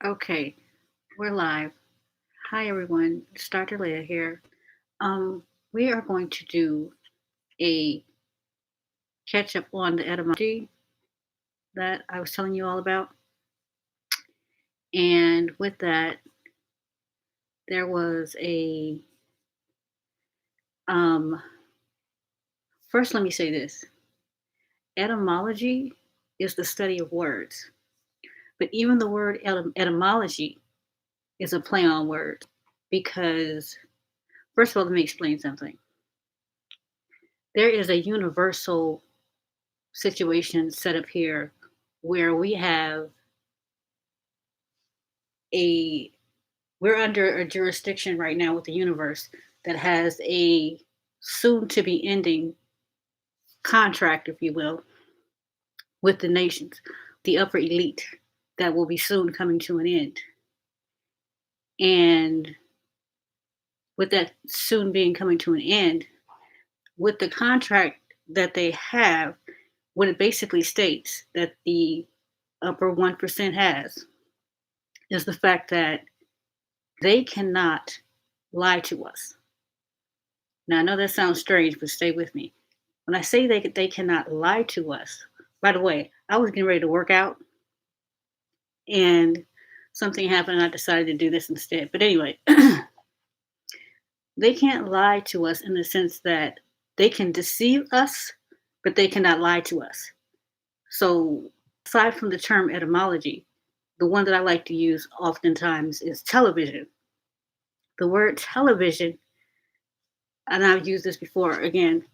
Okay, we're live. Hi everyone, it's Dr. Leah here. We are going to do a catch up on the etymology that I was telling you all about. And with that, there was a um first let me say this. Etymology is the study of words. But even the word etymology is a play on words because first of all, let me explain something. There is a universal situation set up here where we have a we're under a jurisdiction right now with the universe that has a soon to be ending contract, if you will, with the nations, the upper elite that will be soon coming to an end. And with that soon being coming to an end, with the contract that they have, what it basically states that the upper 1% has is the fact that they cannot lie to us. Now, I know that sounds strange, but stay with me. When I say they cannot lie to us, by the way, I was getting ready to work out and something happened and I decided to do this instead. But anyway, they can't lie to us in the sense that they can deceive us, but they cannot lie to us. So, aside from the term etymology, the one that I like to use oftentimes is television. The word television, and I've used this before, again,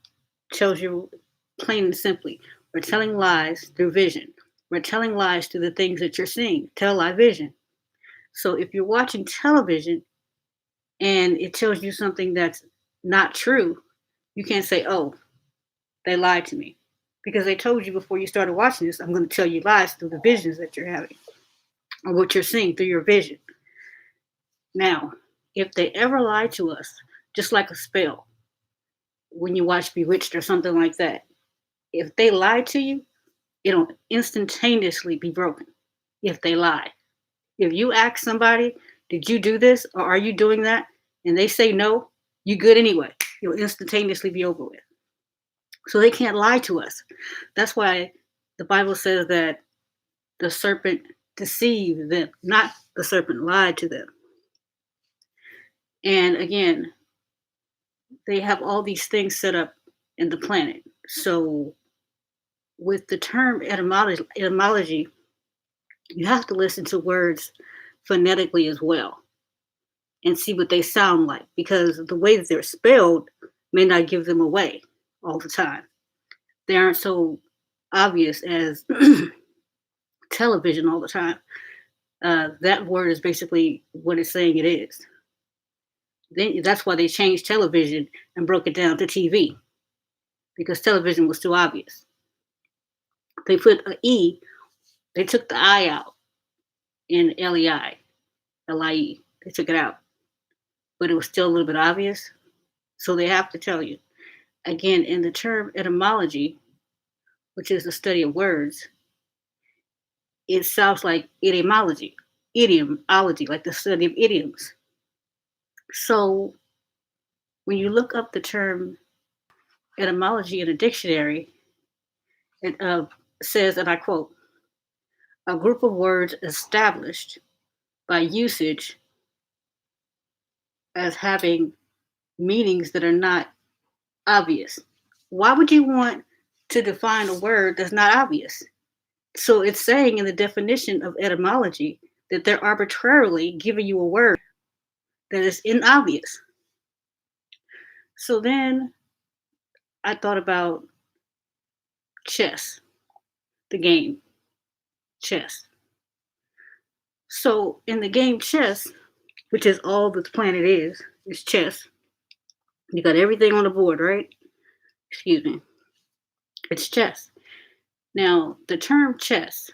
tells you plain and simply, we're telling lies through vision. We're telling lies through the things that you're seeing, television. So if you're watching television and it tells you something that's not true, you can't say, oh, they lied to me. Because they told you before you started watching this, I'm going to tell you lies through the visions that you're having or what you're seeing through your vision. Now, if they ever lie to us, just like a spell, when you watch Bewitched or something like that, if they lie to you, it'll instantaneously be broken if they lie. If you ask somebody, did you do this or are you doing that? And they say no, you good anyway. You'll instantaneously be over with. So they can't lie to us. That's why the Bible says that the serpent deceived them, not the serpent lied to them. And again, they have all these things set up in the planet. So with the term etymology, you have to listen to words phonetically as well and see what they sound like because the way that they're spelled may not give them away all the time. They aren't so obvious as television all the time. That word is basically what it's saying it is. That's why they changed television and broke it down to TV because television was too obvious. They put an E, they took the I out in LEI, LIE. They took it out, but it was still a little bit obvious. So they have to tell you. Again, in the term etymology, which is the study of words, it sounds like idiomology, like the study of idioms. So when you look up the term etymology in a dictionary, it says, and I quote, a group of words established by usage as having meanings that are not obvious. Why would you want to define a word that's not obvious? So it's saying in the definition of etymology that they're arbitrarily giving you a word that is inobvious. So then I thought about chess, the game, chess. So in the game chess, which is all that the planet is chess. You got everything on the board, right? Excuse me. It's chess. Now, the term chess,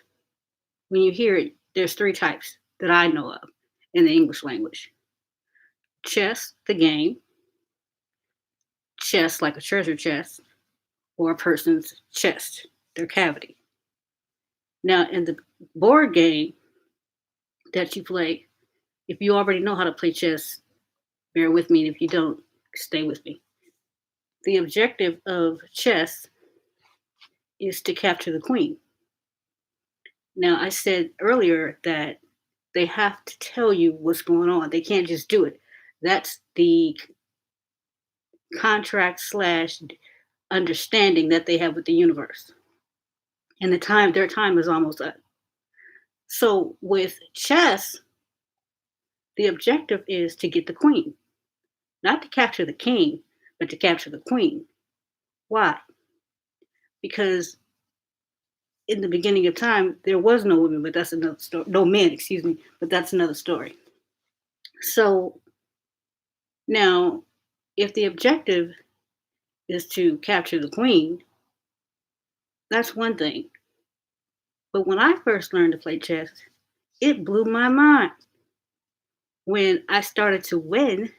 when you hear it, there's three types that I know of in the English language. Chess, the game, chest like a treasure chest, or a person's chest, their cavity. Now, in the board game, that you play. If you already know how to play chess, bear with me. And if you don't, stay with me. The objective of chess is to capture the queen. Now, I said earlier that they have to tell you what's going on. They can't just do it. That's the contract slash understanding that they have with the universe. And their time is almost up. So with chess, the objective is to get the queen, not to capture the king, but to capture the queen. Why? Because in the beginning of time, there was no women, but that's another story. No men, excuse me, but that's another story. So now, if the objective is to capture the queen, that's one thing. But when I first learned to play chess, it blew my mind. When I started to win,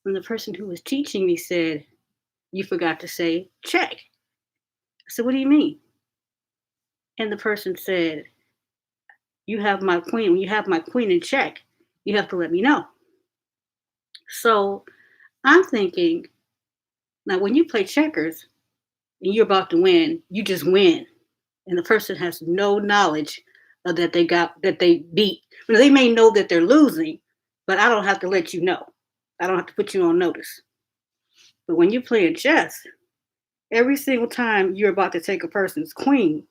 when the person who was teaching me said, "You forgot to say check." I said, "What do you mean?" And the person said, "You have my queen. When you have my queen in check, you have to let me know." So I'm thinking, now when you play checkers and you're about to win, you just win. And the person has no knowledge of that they beat. They may know that they're losing, but I don't have to let you know. I don't have to put you on notice. But when you're playing chess, every single time you're about to take a person's queen,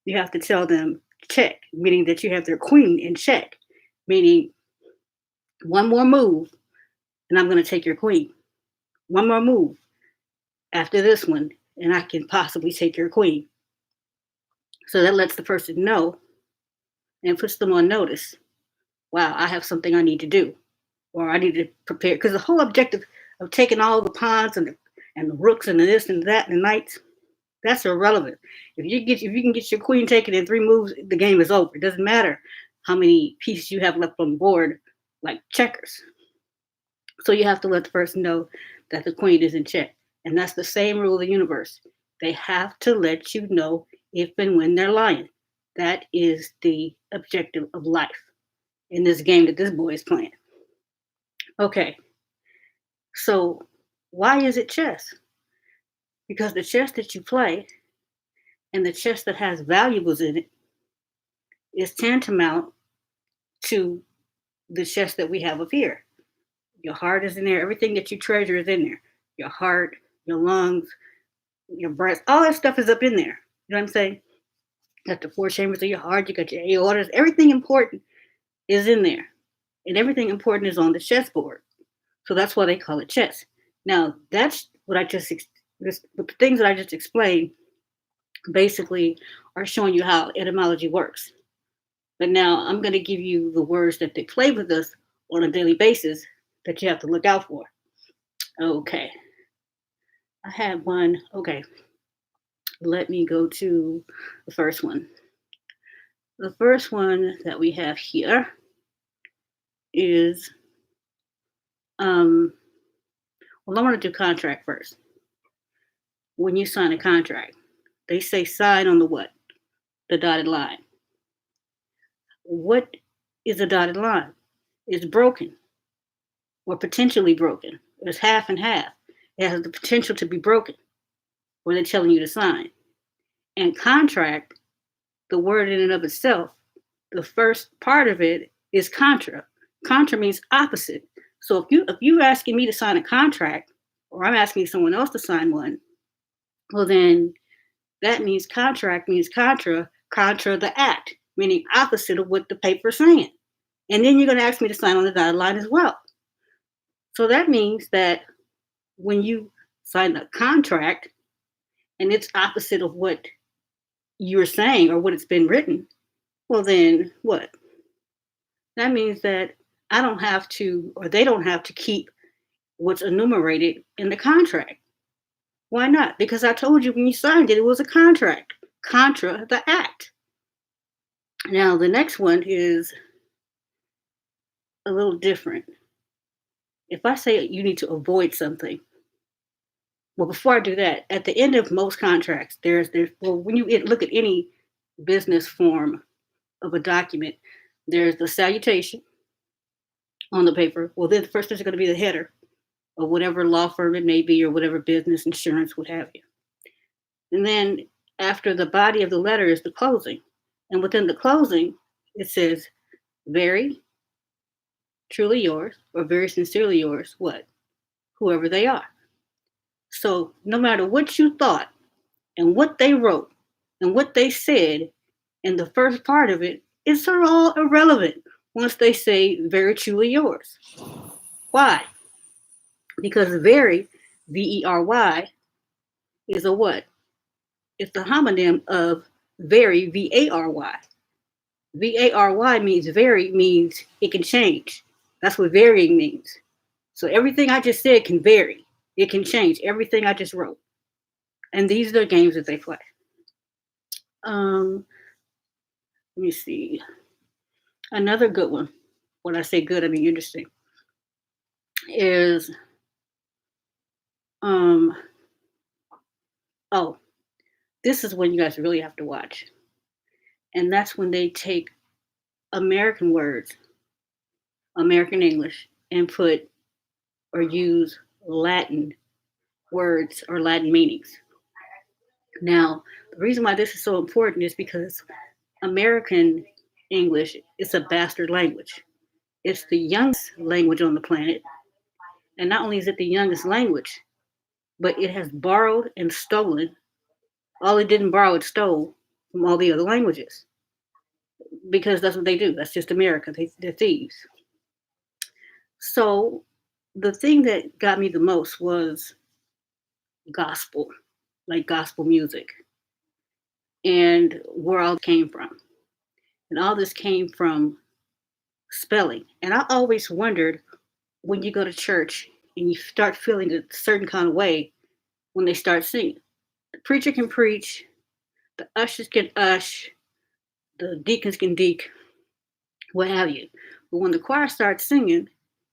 you have to tell them check, meaning that you have their queen in check, meaning one more move and I'm going to take your queen. One more move after this one, and I can possibly take your queen. So that lets the person know and puts them on notice. Wow, I have something I need to do, or I need to prepare. Because the whole objective of taking all the pawns and the rooks and the this and that and the knights, that's irrelevant. If you can get your queen taken in 3 moves, the game is over. It doesn't matter how many pieces you have left on the board, like checkers. So you have to let the person know that the queen is in check. And that's the same rule of the universe. They have to let you know if and when they're lying. That is the objective of life in this game that this boy is playing. Okay, so why is it chess? Because the chess that you play and the chess that has valuables in it is tantamount to the chess that we have up here. Your heart is in there. Everything that you treasure is in there. Your heart, your lungs, your breast, all that stuff is up in there. You know what I'm saying? You got the 4 chambers of your heart. You got your aortas. Everything important is in there. And everything important is on the chessboard. So that's why they call it chess. Now, that's what the things that I just explained basically are showing you how etymology works. But now I'm going to give you the words that they play with us on a daily basis that you have to look out for. Okay. I had one. Okay. Let me go to the first one. The first one that we have here is, well, I want to do contract first. When you sign a contract, they say sign on the what? The dotted line. What is a dotted line? It's broken or potentially broken. It's half and half. It has the potential to be broken where they're telling you to sign. And contract, the word in and of itself, the first part of it is contra. Contra means opposite. So if you're asking me to sign a contract, or I'm asking someone else to sign one, well then that means contract means contra the act, meaning opposite of what the paper's saying. And then you're going to ask me to sign on the dotted line as well. So that means that when you sign a contract and it's opposite of what you're saying or what it's been written, well then what? That means that I don't have to, or they don't have to keep what's enumerated in the contract. Why not? Because I told you when you signed it, it was a contract. Contra the act. Now, the next one is a little different. If I say you need to avoid something, well, before I do that, at the end of most contracts, when you look at any business form of a document, There's the salutation on the paper. Well, then first there's going to be the header of whatever law firm it may be or whatever business, insurance, what have you. And then after the body of the letter is the closing. And within the closing, it says, very truly yours or very sincerely yours, what? Whoever they are. So no matter what you thought and what they wrote and what they said in the first part of it, it's all irrelevant once they say very truly yours. Why? Because very, Very, is a what? It's the homonym of very, Vary. Vary means it can change. That's what varying means. So everything I just said can vary. It can change everything I just wrote. And these are the games that they play. Let me see. Another good one. When I say good, I mean interesting. Is um oh, this is when you guys really have to watch. And that's when they take American words, American English, and put or use Latin words or Latin meanings. Now, the reason why this is so important is because American English is a bastard language. It's the youngest language on the planet. And not only is it the youngest language, but it has borrowed and stolen. All it didn't borrow, it stole from all the other languages. Because that's what they do. That's just America. They're thieves. So the thing that got me the most was gospel, like gospel music, and where all came from. And all this came from spelling. And I always wondered when you go to church and you start feeling a certain kind of way when they start singing. The preacher can preach, the ushers can ush, the deacons can deek, what have you. But when the choir starts singing,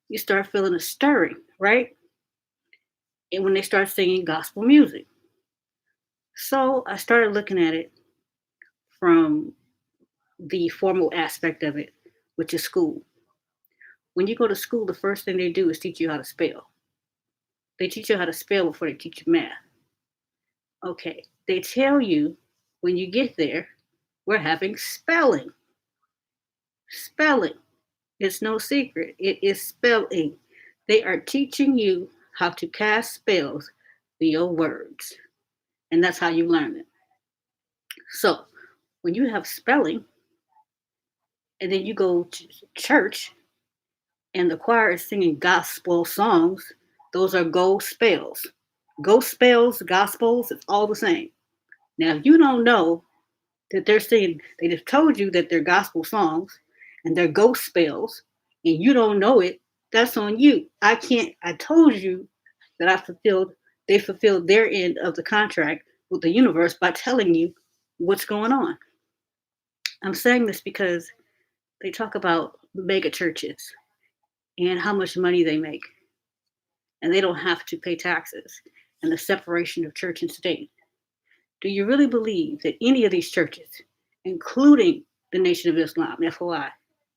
you start feeling a stirring, right? And when they start singing gospel music. So I started looking at it from the formal aspect of it, which is school. When you go to school, the first thing they do is teach you how to spell. They teach you how to spell before they teach you math. Okay, they tell you when you get there, we're having spelling. Spelling. It's no secret. It is spelling. They are teaching you how to cast spells via words. And that's how you learn it. So when you have spelling, and then you go to church and the choir is singing gospel songs, those are ghost spells. Ghost spells, gospels, it's all the same. Now, if you don't know that they're singing, they just told you that they're gospel songs and they're ghost spells, and you don't know it, that's on you. I told you that they fulfilled their end of the contract with the universe by telling you what's going on. I'm saying this because they talk about mega churches and how much money they make, and they don't have to pay taxes, and the separation of church and state. Do you really believe that any of these churches, including the Nation of Islam, FOI,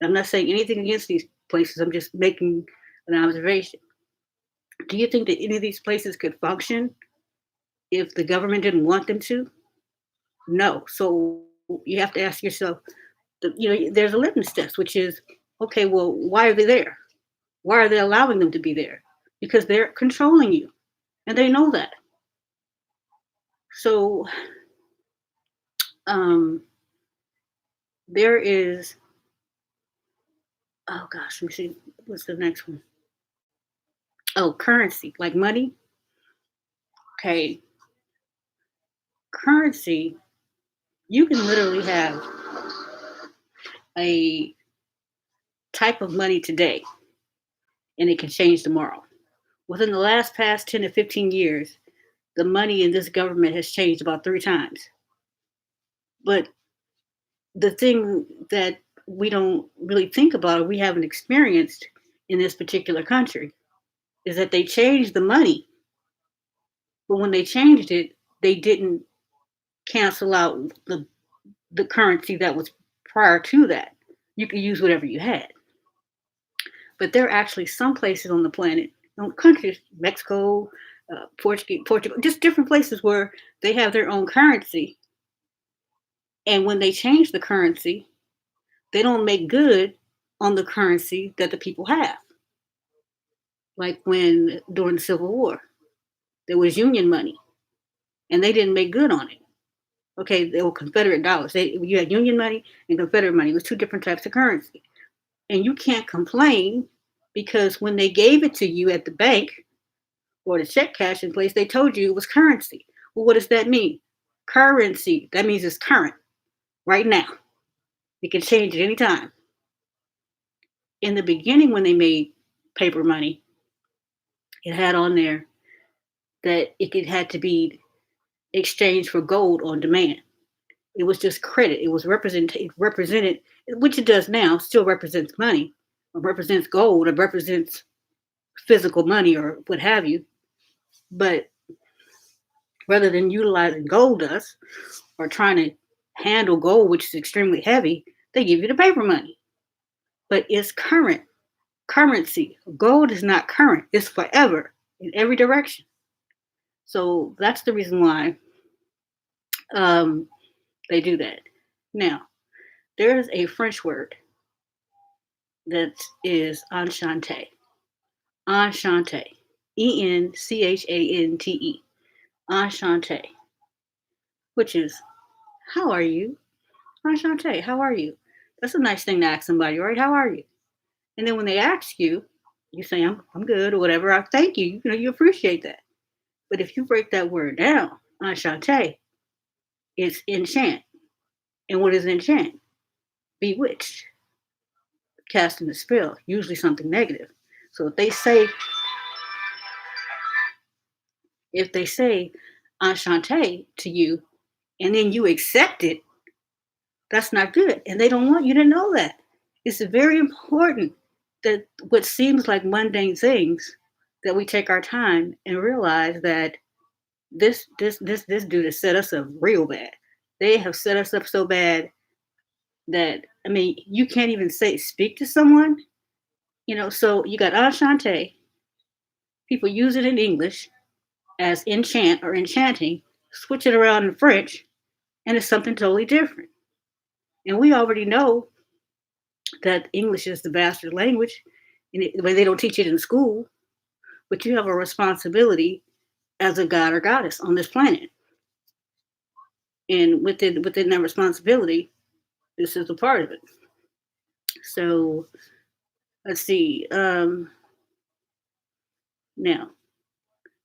I'm not saying anything against these places, I'm just making an observation. Do you think that any of these places could function if the government didn't want them to? No. So you have to ask yourself, there's a litmus test, which is, okay, well, why are they there? Why are they allowing them to be there? Because they're controlling you, and they know that. So um, there is, oh gosh, let me see, what's the next one? Oh, currency, like money. Okay, currency, you can literally have a type of money today, and it can change tomorrow. Within the last past 10 to 15 years, the money in this government has changed about 3 times. But the thing that we don't really think about or we haven't experienced in this particular country is that they changed the money, but when they changed it, they didn't cancel out the currency that was prior to that. you could use whatever you had. But there are actually some places on the planet, countries, Mexico, Portugal, just different places where they have their own currency. And when they change the currency, they don't make good on the currency that the people have. Like when during the Civil War, there was Union money, and they didn't make good on it. Okay, they were Confederate dollars. You had Union money and Confederate money. It was two different types of currency, and you can't complain because when they gave it to you at the bank or the check cashing place, they told you it was currency. Well, what does that mean? Currency. That means it's current right now. It can change at any time. In the beginning, when they made paper money, it had on there that had to be exchanged for gold on demand. It was just credit. It represented, which it does now, still represents money, or represents gold, or represents physical money, or what have you. But rather than utilizing gold dust or trying to handle gold, which is extremely heavy, they give you the paper money. But it's current currency. Gold is not current. It's forever in every direction. So that's the reason why they do that. Now, there is a French word that is enchanté. Enchanté. Enchante. Enchanté. Which is, how are you? Enchanté. How are you? That's a nice thing to ask somebody, right? How are you? And then when they ask you, you say, I'm good or whatever. I thank you. You know, you appreciate that. But if you break that word down, enchanté, it's enchant. And what is enchant? Bewitched, casting a spell, usually something negative. So if they say enchanté to you and then you accept it, that's not good. And they don't want you to know that. It's very important that what seems like mundane things, that we take our time and realize that this dude has set us up real bad. They have set us up so bad that, I mean, you can't even speak to someone, you know. So you got enchanté. People use it in English as enchant or enchanting, switch it around in French, and it's something totally different. And we already know that English is the bastard language, and they don't teach it in school, but you have a responsibility as a god or goddess on this planet. And within that responsibility, this is a part of it. So let's see. Now,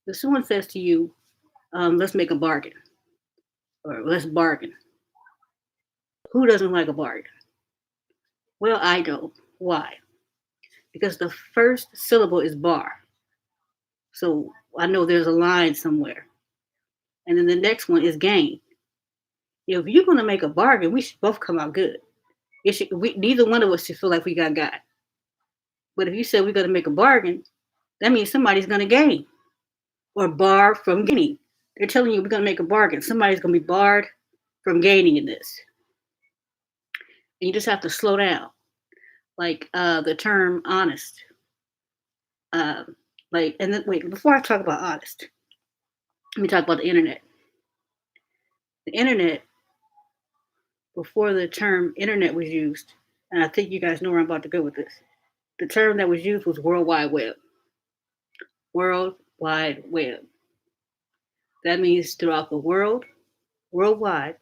if someone says to you, let's make a bargain, or let's bargain. Who doesn't like a bargain? Well, I don't. Why? Because the first syllable is bar. So I know there's a line somewhere. And then the next one is gain. If you're going to make a bargain, we should both come out good. Neither one of us should feel like we got. But if you say we're going to make a bargain, that means somebody's going to gain or bar from gaining. They're telling you we're going to make a bargain. Somebody's going to be barred from gaining in this. And you just have to slow down. Like the term honest. And then wait, before I talk about honest, let me talk about the internet. The internet, before the term internet was used, and I think you guys know where I'm about to go with this. The term that was used was World Wide Web. World Wide Web. That means throughout the world, worldwide,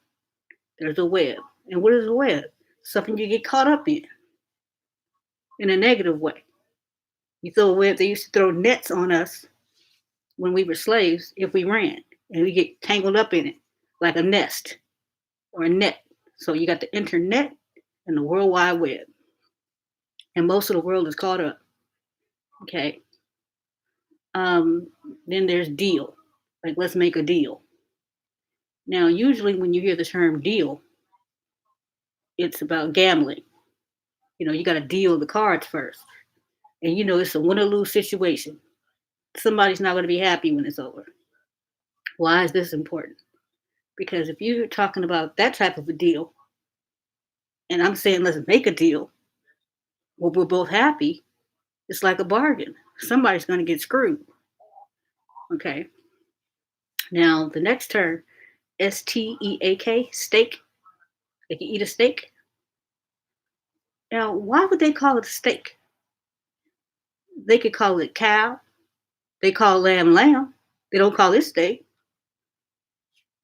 there's a web. And what is a web? Something you get caught up in a negative way. You throw a web, they used to throw nets on us when we were slaves if we ran, and we get tangled up in it like a nest or a net. So you got the internet and the World Wide Web. And most of the world is caught up. Okay. Then there's deal. Like, let's make a deal. Now, usually when you hear the term deal, it's about gambling. You know, you got to deal the cards first. And you know, it's a win or lose situation. Somebody's not going to be happy when it's over. Why is this important? Because if you're talking about that type of a deal, and I'm saying let's make a deal, Well, we're both happy. It's like a bargain. Somebody's going to get screwed. Okay. Now, the next term, steak, steak. Like you eat a steak. Now, why would they call it a steak? They could call it cow. They call lamb lamb. They don't call it steak.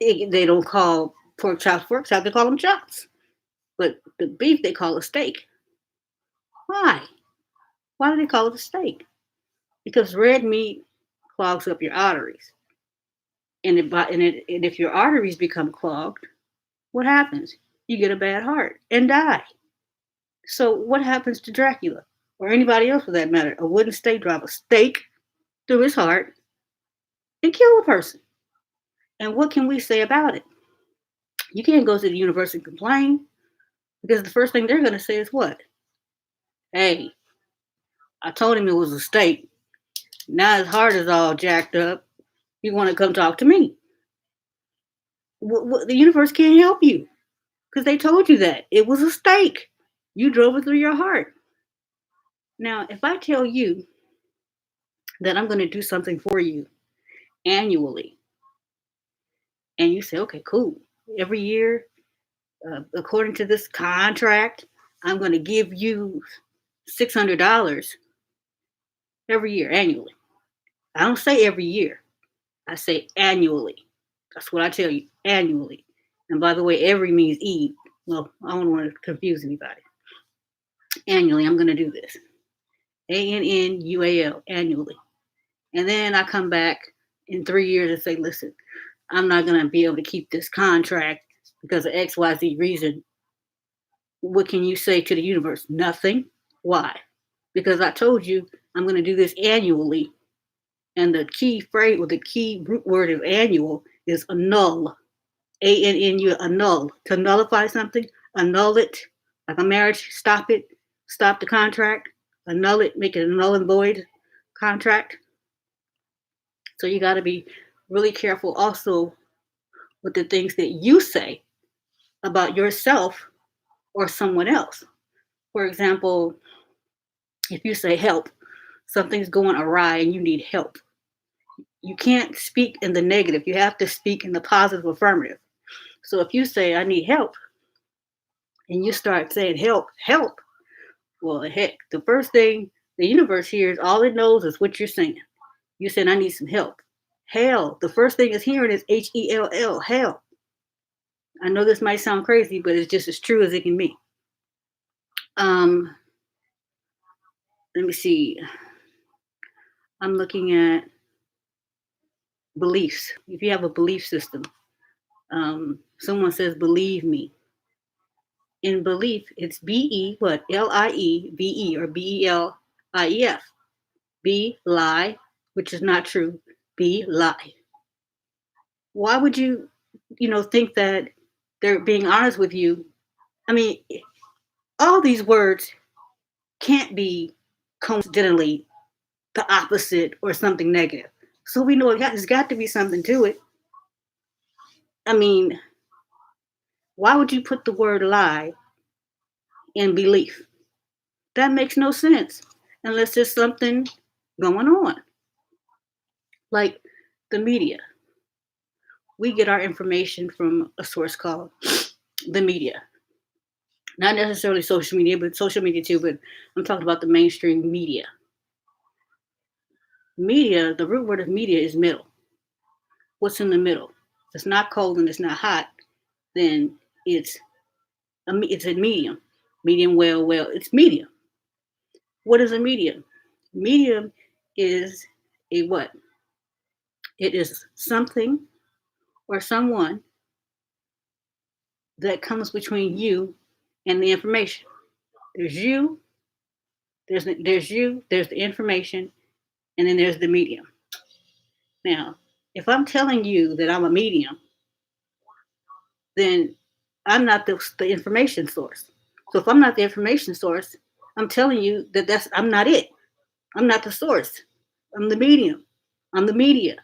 They don't call pork chops. They call them chops. But the beef they call a steak. Why? Why do they call it a steak? Because red meat clogs up your arteries, and if your arteries become clogged, what happens? You get a bad heart and die. So what happens to Dracula or anybody else for that matter? A wooden stake drive a stake through his heart and kill a person. And what can we say about it? You can't go to the university and complain because the first thing they're going to say is what? Hey, I told him it was a stake. Now his heart is all jacked up. You want to come talk to me? The universe can't help you because they told you that it was a stake. You drove it through your heart. Now, if I tell you that I'm going to do something for you annually, and you say, okay, cool. Every year, according to this contract, I'm going to give you $600 every year, annually. I don't say every year. I say annually. That's what I tell you, annually. And by the way, every means E. Well, I don't want to confuse anybody. Annually, I'm going to do this. ANNUAL, annually. And then I come back in 3 years and say, listen, I'm not going to be able to keep this contract because of XYZ reason. What can you say to the universe? Nothing. Why? Because I told you I'm going to do this annually. And the key phrase or the key root word of annual is annul. ANNU, annul. To nullify something, annul it. Like a marriage, stop it. Stop the contract. Annul it, make it a null and void contract. So you got to be really careful also with the things that you say about yourself or someone else. For example, if you say help, something's going awry and you need help. You can't speak in the negative. You have to speak in the positive affirmative. So if you say, I need help, and you start saying, help, help, well, heck, the first thing the universe hears, all it knows is what you're saying. You said, I need some help. Hell, the first thing it's hearing is HELL, hell. I know this might sound crazy, but it's just as true as it can be. Let me see. I'm looking at beliefs. If you have a belief system, someone says, believe me. In belief, it's B-E, what? L-I-E-V-E or B-E-L-I-E-F. B, lie, which is not true. B, lie. Why would you, think that they're being honest with you? I mean, all these words can't be coincidentally the opposite or something negative. So we know there's got to be something to it. I mean, why would you put the word lie in belief? That makes no sense unless there's something going on. Like the media. We get our information from a source called the media. Not necessarily social media, but social media too, but I'm talking about the mainstream media. Media, the root word of media is middle. What's in the middle? If it's not cold and it's not hot, then it's a medium. Medium, well, it's medium. What is a medium? Medium is a what? It is something or someone that comes between you and the information. There's you, there's the information, and then there's the medium. Now, if I'm telling you that I'm a medium, then I'm not the information source. So if I'm not the information source, I'm telling you that I'm not it. I'm not the source. I'm the medium. I'm the media.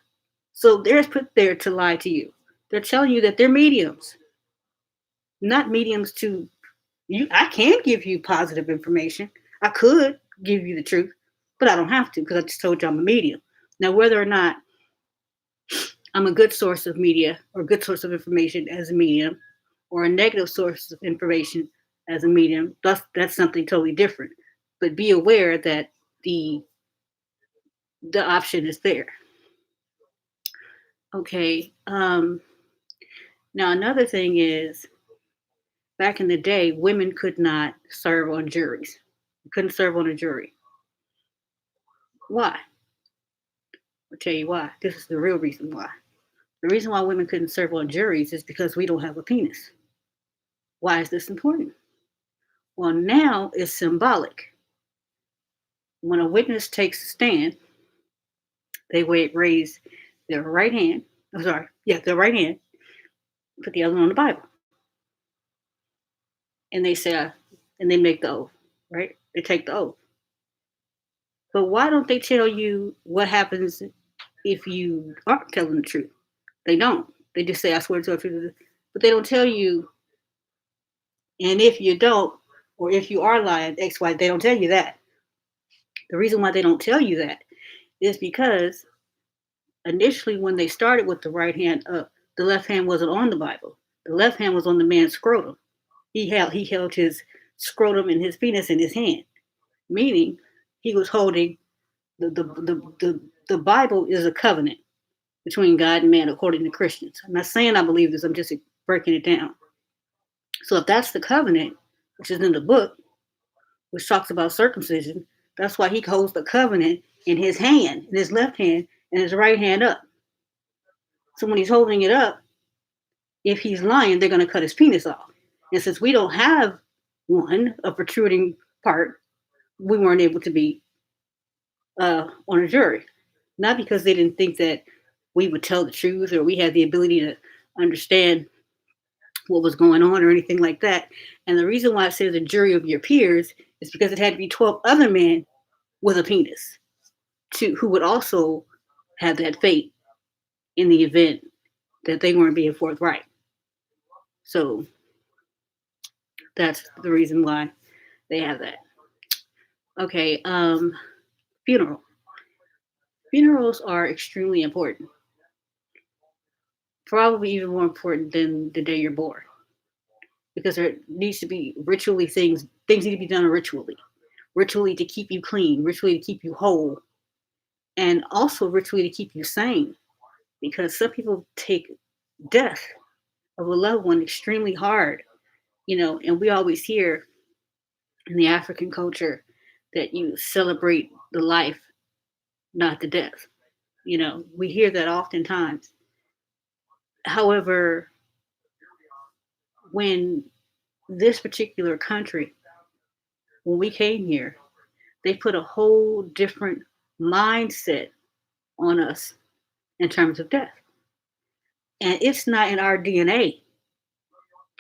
So they're put there to lie to you. They're telling you that they're mediums, not mediums to you. I can give you positive information. I could give you the truth, but I don't have to because I just told you I'm a medium. Now, whether or not I'm a good source of media or a good source of information as a medium or a negative source of information as a medium, that's something totally different. But be aware that the the option is there. Okay. Now another thing is back in the day, women could not serve on juries. Couldn't serve on a jury. Why? I'll tell you why. This is the real reason why. The reason why women couldn't serve on juries is because we don't have a penis. Why is this important? Well, now it's symbolic. When a witness takes a stand, they raise their right hand. I'm sorry, yeah, their right hand, put the other one on the Bible, and they say, and they make the oath, right? They take the oath. But why don't they tell you what happens if you aren't telling the truth? They don't. They just say, I swear to the truth. But they don't tell you, and if you don't, or if you are lying, X, Y, they don't tell you that. The reason why they don't tell you that is because initially when they started with the right hand up, the left hand wasn't on the Bible. The left hand was on the man's scrotum. He held his scrotum and his penis in his hand, meaning he was holding the Bible is a covenant between God and man according to Christians. I'm not saying I believe this, I'm just breaking it down. So if that's the covenant, which is in the book, which talks about circumcision, that's why he holds the covenant in his hand, in his left hand, and his right hand up. So when he's holding it up, if he's lying, they're going to cut his penis off. And since we don't have one, a protruding part, we weren't able to be on a jury. Not because they didn't think that we would tell the truth or we had the ability to understand what was going on or anything like that. And the reason why it says a jury of your peers is because it had to be 12 other men with a penis who would also have that fate in the event that they weren't being forthright. So that's the reason why they have that. Okay, funeral. Funerals are extremely important. Probably even more important than the day you're born. Because there needs to be ritually things need to be done ritually. Ritually to keep you clean, ritually to keep you whole, and also ritually to keep you sane. Because some people take death of a loved one extremely hard, and we always hear in the African culture that you celebrate the life, not the death. We hear that oftentimes. However, when this particular country, when we came here, they put a whole different mindset on us in terms of death. And it's not in our DNA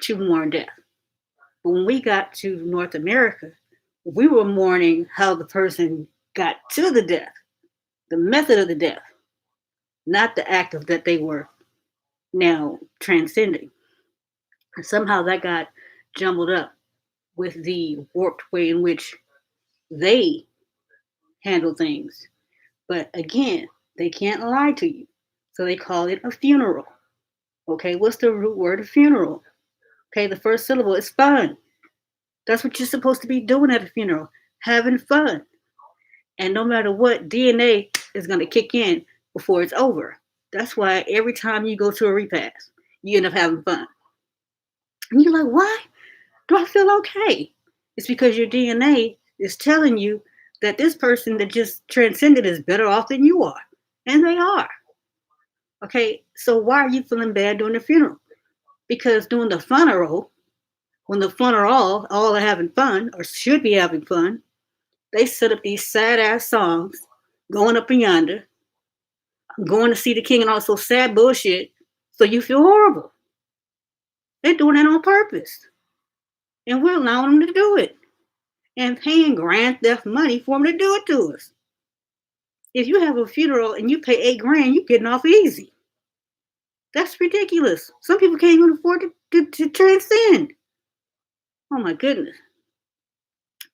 to mourn death. But when we got to North America, we were mourning how the person got to the death, the method of the death, not the act of that they were now transcending. And somehow that got jumbled up with the warped way in which they handle things. But again, they can't lie to you. So they call it a funeral. Okay, what's the root word of funeral? Okay, the first syllable is fun. That's what you're supposed to be doing at a funeral, having fun. And no matter what, DNA is going to kick in before it's over. That's why every time you go to a repast, you end up having fun. And you're like, why do I feel okay? It's because your DNA is telling you that this person that just transcended is better off than you are. And they are. Okay, so why are you feeling bad during the funeral? Because during the funeral, when the fun are all are having fun or should be having fun, they set up these sad ass songs, going up and yonder, going to see the king and all so sad bullshit, so you feel horrible. They're doing that on purpose. And we're allowing them to do it. And paying grand theft money for them to do it to us. If you have a funeral and you pay $8,000, you're getting off easy. That's ridiculous. Some people can't even afford to transcend. Oh my goodness.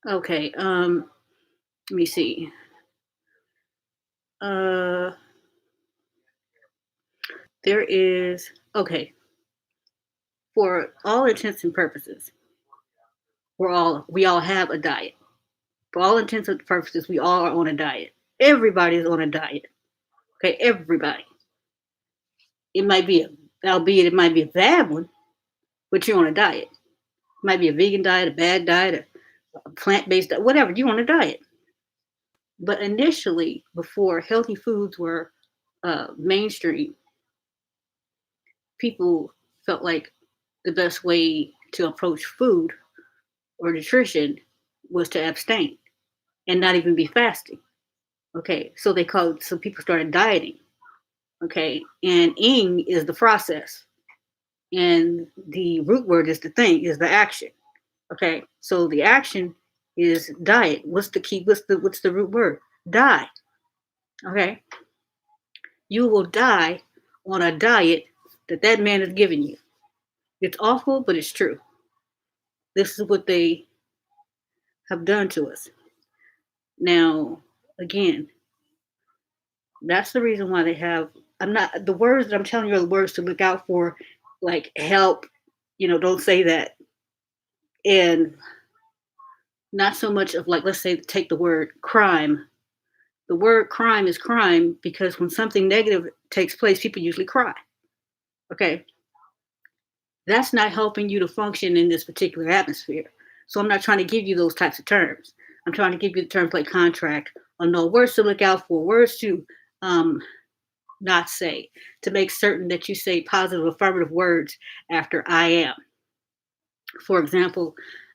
Okay. Let me see. Uh, there is okay. For all intents and purposes, we all have a diet. For all intents and purposes, we all are on a diet. Everybody is on a diet. Okay, everybody. It might be albeit it might be a bad one, but you're on a diet. It might be a vegan diet, a bad diet, a plant-based diet, whatever. You're on a diet. But initially, before healthy foods were mainstream, people felt like the best way to approach food or nutrition was to abstain and not even be fasting. Okay, so people started dieting. Okay, and ing is the process, and the root word is the thing, is the action. Okay, so the action is diet. What's the key? What's the root word? Die. Okay, you will die on a diet that man has given you. It's awful, but it's true. This is what they have done to us. Now, again, that's the reason why they have. I'm not the words that I'm telling you are the words to look out for, like help. Don't say that, and not so much of like, let's say, take the word crime. The word crime is crime because when something negative takes place, people usually cry. Okay, that's not helping you to function in this particular atmosphere. So I'm not trying to give you those types of terms. I'm trying to give you the terms like contract or no words to look out for, words to um, not say, to make certain that you say positive affirmative words after I am. For example,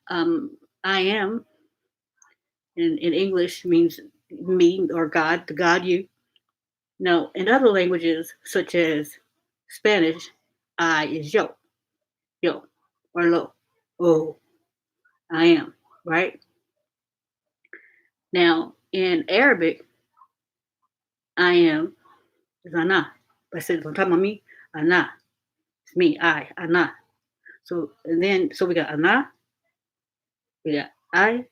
I am in English means me or God, the God you. Now, in other languages such as Spanish, I is yo, or lo. Oh, I am, right? Now, in Arabic, I am is ana. But I said, if I'm talking about me, ana. It's me, ana. So we got ana, we got I,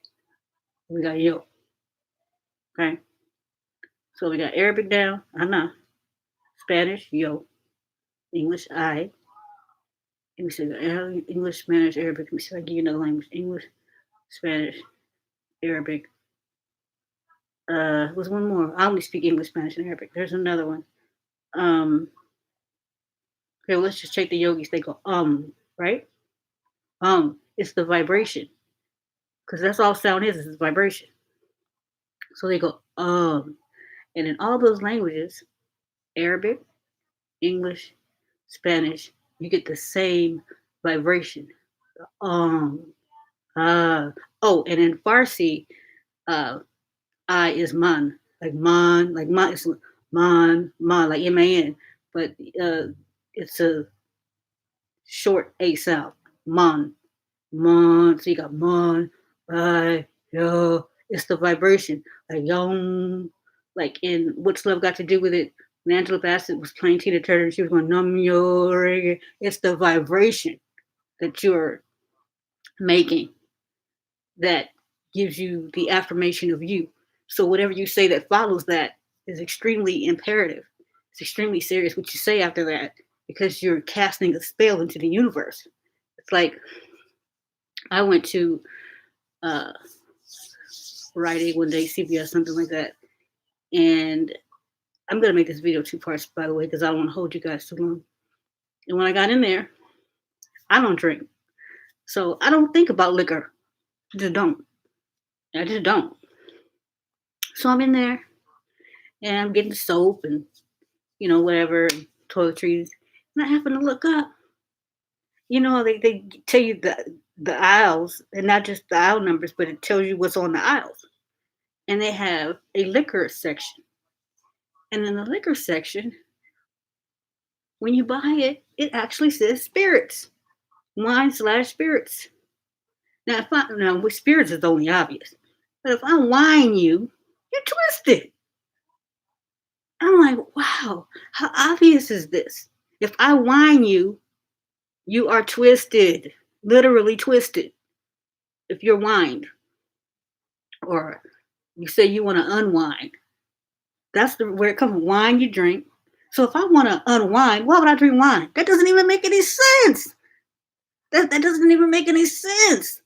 we got yo. Okay. So we got Arabic down, ana. Spanish, yo. English, I. Let me see, English, Spanish, Arabic. Let me see if I can give you another language. English, Spanish, Arabic. Was one more. I only speak English, Spanish, and Arabic. There's another one. Um, okay, well, let's just check the yogis. They go, right? It's the vibration. Because that's all sound is vibration. So they go, And in all those languages, Arabic, English, Spanish, you get the same vibration. Um, oh, and in Farsi, uh, I is man, like man is man, like man, but it's a short A sound, man, man. So you got man, yo. It's the vibration, like yum, like in what's love got to do with it? When Angela Bassett was playing Tina Turner, she was going num yo. It's the vibration that you're making that gives you the affirmation of you. So whatever you say that follows that is extremely imperative. It's extremely serious what you say after that because you're casting a spell into the universe. It's like I went to uh, Rite Aid one day, CVS, something like that, and I'm gonna make this video two parts, by the way, because I don't want to hold you guys too long. And when I got in there, I don't drink, so I don't think about liquor. I just don't. I just don't. So I'm in there and I'm getting soap and whatever, toiletries. And I happen to look up. They tell you the aisles, and not just the aisle numbers, but it tells you what's on the aisles. And they have a liquor section. And in the liquor section, when you buy it, it actually says spirits, wine/spirits. Now with spirits is only obvious, but if I wine you, you're twisted. I'm like, wow, how obvious is this? If I wine you, you are twisted, literally twisted. If you're wined, Or you say you want to unwind. That's where it comes from. Wine you drink. So if I want to unwind, why would I drink wine? That doesn't even make any sense. That doesn't even make any sense.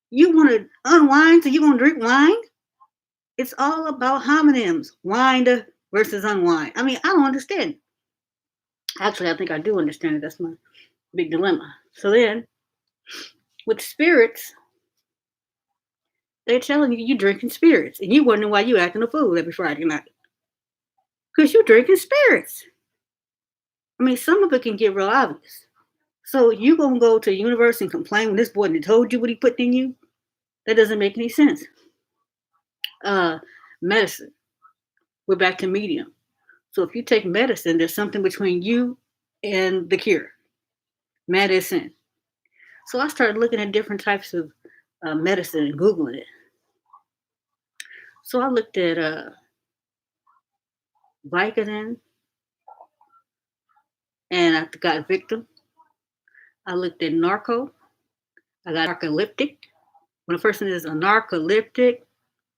You want to unwind, so you going to drink wine? It's all about homonyms. Wind versus unwind. I mean, I don't understand. Actually, I think I do understand it. That's my big dilemma. So then, with spirits, they're telling you you're drinking spirits, and you wondering why you acting a fool every Friday night. Because you're drinking spirits. I mean, some of it can get real obvious. So you gonna go to the universe and complain when this boy told you what he put in you? That doesn't make any sense. Uh, Medicine. We're back to medium. So if you take medicine, there's something between you and the cure. Medicine. So I started looking at different types of medicine and Googling it. So I looked at Vicodin and I got Victim. I looked at Narco. I got narcoleptic. When a person is a narcoleptic,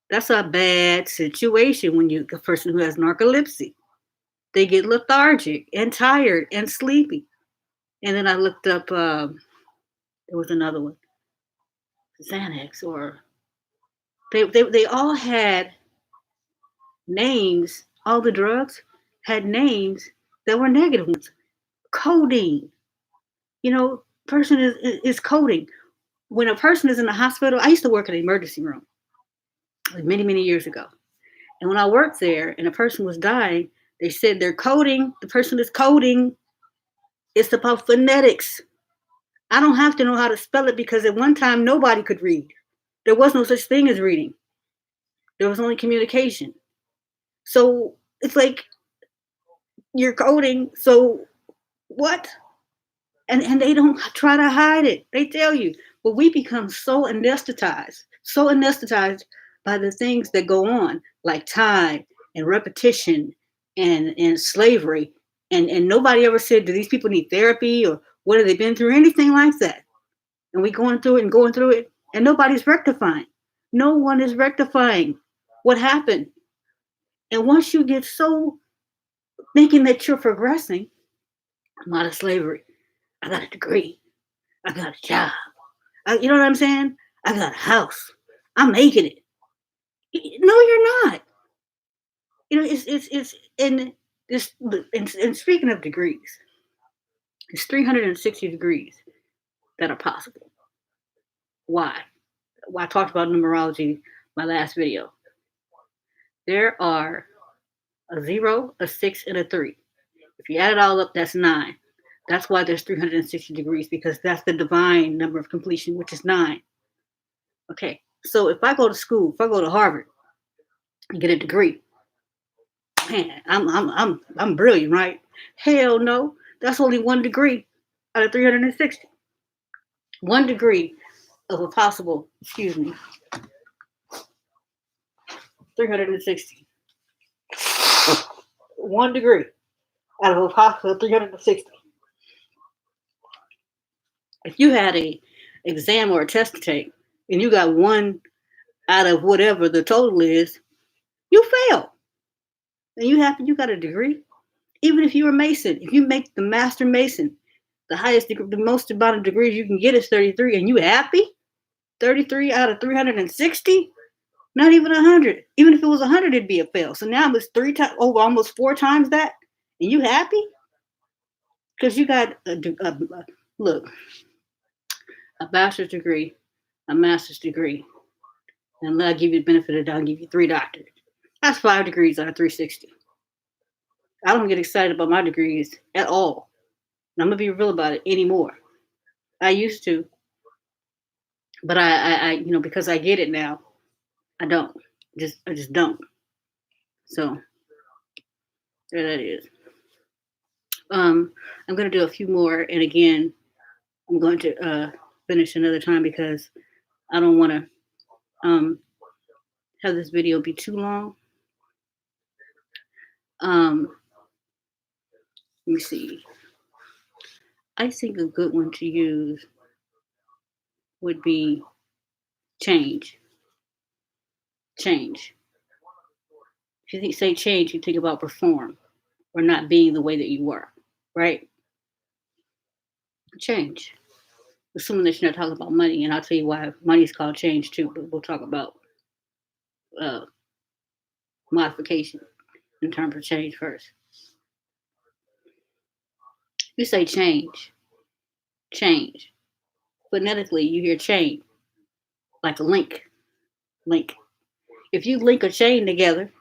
that's a bad situation when you a person who has narcolepsy. They get lethargic and tired and sleepy. And then I looked up, there was another one, Xanax, or they all had names, all the drugs had names that were negative ones. Codeine, person is coding. When a person is in the hospital, I used to work in an emergency room like many, many years ago. And when I worked there and a person was dying, they said they're coding, the person is coding. It's about phonetics. I don't have to know how to spell it because at one time nobody could read. There was no such thing as reading. There was only communication. So it's like you're coding, so what? And they don't try to hide it. They tell you. But we become so anesthetized by the things that go on, like time and repetition and slavery. And nobody ever said, do these people need therapy or what have they been through? Anything like that. And we going through it and going through it, and nobody's rectifying. No one is rectifying what happened. And once you get so thinking that you're progressing, I'm out of slavery. I got a degree. I got a job. You know what I'm saying? I got a house. I'm making it. No, you're not. It's in this. And speaking of degrees, it's 360 degrees that are possible. Why? Well, I talked about numerology my last video. There are a 0, a 6, and a 3. If you add it all up, that's 9. That's why there's 360 degrees, because that's the divine number of completion, which is 9. Okay, so if I go to school, if I go to Harvard and get a degree, man, I'm brilliant, right? Hell no, that's only one degree out of 360. One degree of a possible, 360. One degree out of a possible 360. If you had a exam or a test to take and you got one out of whatever the total is, you fail. And you got a degree. Even if you're a Mason, if you make the Master Mason, the highest degree, the most amount of degrees you can get is 33, and you happy? 33 out of 360? Not even 100. Even if it was 100, it'd be a fail. So now it's 3 times, over almost 4 times that, and you happy? Because you got look, a bachelor's degree, a master's degree, and I'll give you the benefit of the doubt, I'll give you 3 doctorates. That's 5 degrees out of 360. I don't get excited about my degrees at all. And I'm gonna be real about it anymore. I used to, but I because I get it now, I don't. I just don't. So there that is. I'm gonna do a few more, and again, I'm going to finish another time because I don't want to have this video be too long. Let me see. I think a good one to use would be change. change. If you say change, you think about perform or not being the way that you were, right? Change. Assuming that you're not talking about money, and I'll tell you why money is called change too, but we'll talk about uh, modification in terms of change first. You say change, change. Phonetically, you hear chain, like a link, link. If you link a chain together,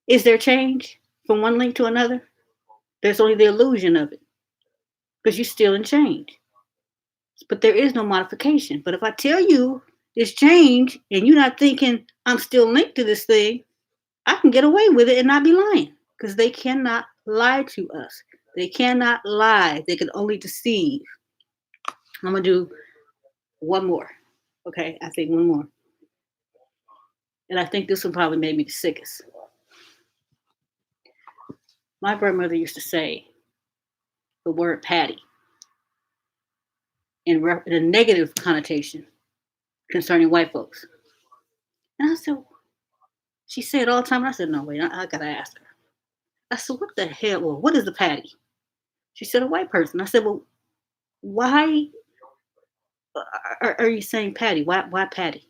is there change from one link to another? There's only the illusion of it because you're still in change. But there is no modification. But if I tell you it's change and you're not thinking I'm still linked to this thing, I can get away with it and not be lying because they cannot lie to us. They cannot lie. They can only deceive. I'm going to do one more. Okay, I think one more. And I think this one probably made me the sickest. My grandmother used to say the word patty in a negative connotation concerning white folks. And I said, she said it all the time. And I said, no, wait, I got to ask her. I said, what the hell? Well, what is the patty? She said, a white person. I said, well, why are you saying patty? Why patty?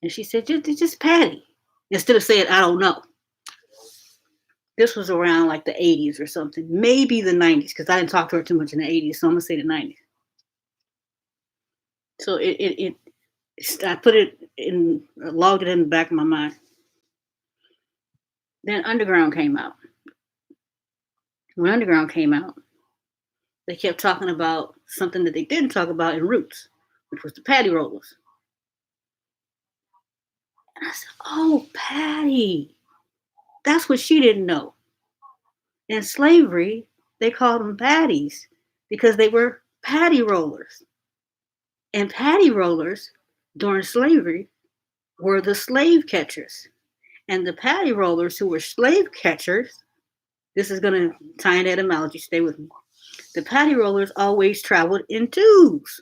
And she said, just patty. Instead of saying, I don't know. This was around like the 80s or something. Maybe the 90s, because I didn't talk to her too much in the 80s. So I'm going to say the 90s. So I put it in, logged it in the back of my mind. Then Underground came out. When Underground came out, they kept talking about something that they didn't talk about in Roots, which was the patty rollers. And I said, oh, patty. That's what she didn't know. In slavery, they called them patties because they were patty rollers. And patty rollers during slavery were the slave catchers. And the patty rollers who were slave catchers, this is going to tie into etymology, stay with me. The patty rollers always traveled in twos.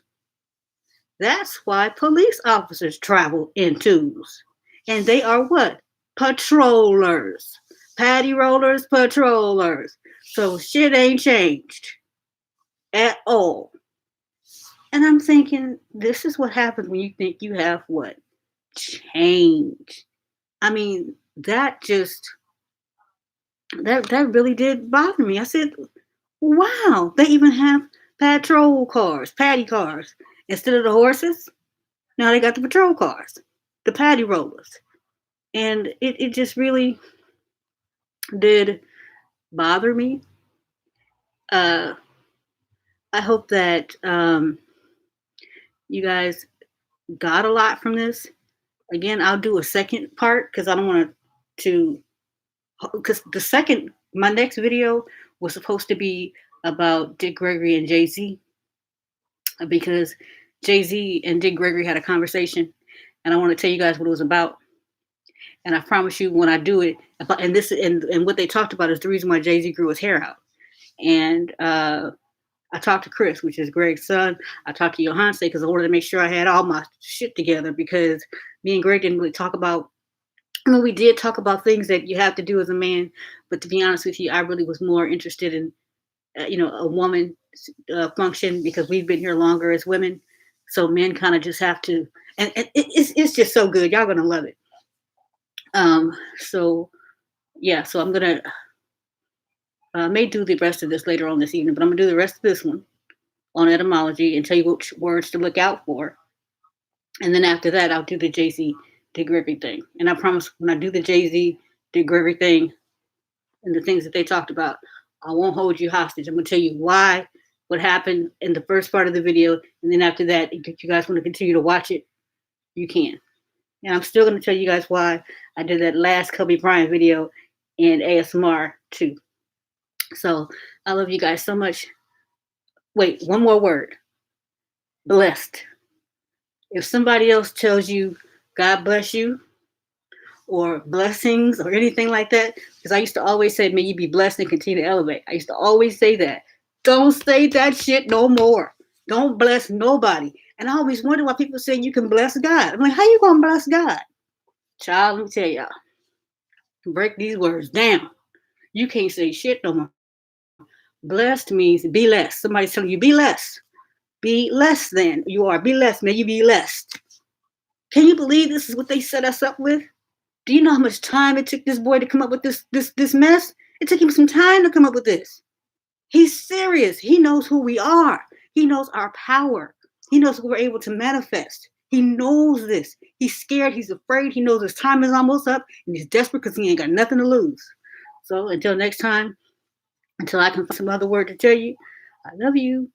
That's why police officers travel in twos. And they are what? Patrollers. Patty rollers, patrollers. So shit ain't changed at all. And I'm thinking, this is what happens when you think you have what? Change. I mean, that really did bother me. I said, wow, they even have patrol cars, patty cars. Instead of the horses, now they got the patrol cars, the patty rollers. And it just really did bother me. I hope that you guys got a lot from this. Again, I'll do a second part because I don't want to, because my next video was supposed to be about Dick Gregory and Jay-Z, because Jay-Z and Dick Gregory had a conversation, and I want to tell you guys what it was about. And I promise you, when I do it, and what they talked about is the reason why Jay-Z grew his hair out. And I talked to Chris, which is Greg's son. I talked to Johanse because I wanted to make sure I had all my shit together, because me and Greg didn't really talk about, we did talk about things that you have to do as a man. But to be honest with you, I really was more interested in, a woman function, because we've been here longer as women. So men kind of just have to, and it's just so good. Y'all going to love it. So I'm going to, may do the rest of this later on this evening, but I'm going to do the rest of this one on etymology and tell you which words to look out for. And then after that, I'll do the Jay-Z Dick Gregory thing. And I promise, when I do the Jay-Z Dick Gregory thing and the things that they talked about, I won't hold you hostage. I'm going to tell you why, what happened in the first part of the video. And then after that, if you guys want to continue to watch it, you can. And I'm still going to tell you guys why I did that last Kobe Bryant video in ASMR too. So I love you guys so much. Wait, one more word. Blessed. If somebody else tells you God bless you or blessings or anything like that, because I used to always say, may you be blessed and continue to elevate. I used to always say that. Don't say that shit no more. Don't bless nobody. And I always wonder why people say you can bless God. I'm like, how you going to bless God? Child, let me tell y'all, break these words down. You can't say shit no more. Blessed means be less. Somebody's telling you be less. Be less than you are. Be less. May you be less. Can you believe this is what they set us up with? Do you know how much time it took this boy to come up with this mess? It took him some time to come up with this. He's serious. He knows who we are. He knows our power. He knows what we're able to manifest. He knows this. He's scared. He's afraid. He knows his time is almost up, and he's desperate because he ain't got nothing to lose. So until next time, until I can find some other word to tell you, I love you.